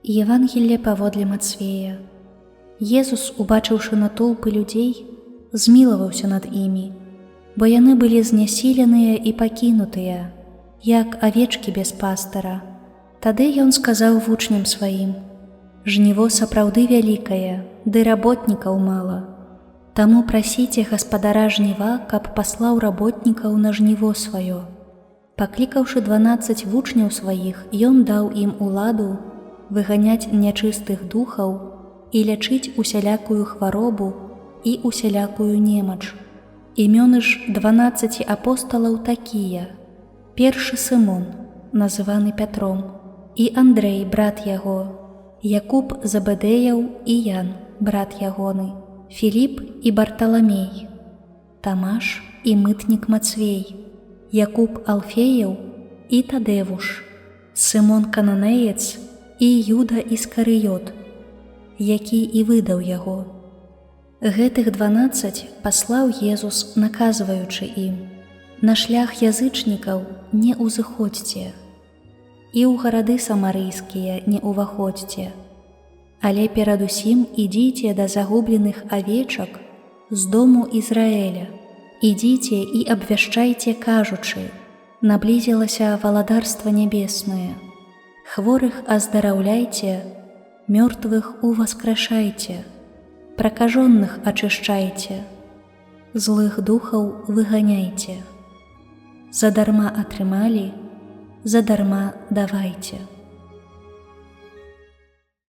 Евангелле паводле Мацвея. Езус, убачыўшы натоўпы людзей, змілаваўся над імі, бо яны былі знясіленыя і пакінутыя, як авечкі без пастара. Тады ён сказаў вучням сваім: «Жніво сапраўды вялікае, ды работнікаў мала. Таму прасіце гаспадара жніва, каб паслаў работнікаў на жніво сваё». Паклікаўшы 12 вучняў сваіх, ён даў ім уладу выганяць нячыстых духаў і лячыць усялякую хваробу і усялякую немач. Імёны ж 12 апосталаў такія: першы Сымон, называны Пятром, і Андрэй, брат яго, Якуб Забедеяў і Ян, брат ягоны, Філіп і Барталамей, Тамаш і мытнік Мацвей, Якуб Алфеяў і Тадэвуш, Сымон Кананеец і Юда Іскарыёт, які і выдаў яго. Гэтых 12 паслаў Езус, наказваючы ім: «На шлях язычнікаў не ўзыходзьце, і ў гарады самарыйскія не ўваходзьце, але перадусім ідзіце да загубленых авечак з дому Ізраэля. Ідзіце і абвяшчайце, кажучы: наблізілася валадарства нябеснае. Хворых аздараўляйце, мёртвых уваскрашайце, пракажоных ачышчайце, злых духаў выганяйце. Задарма атрымалі, задарма давайце».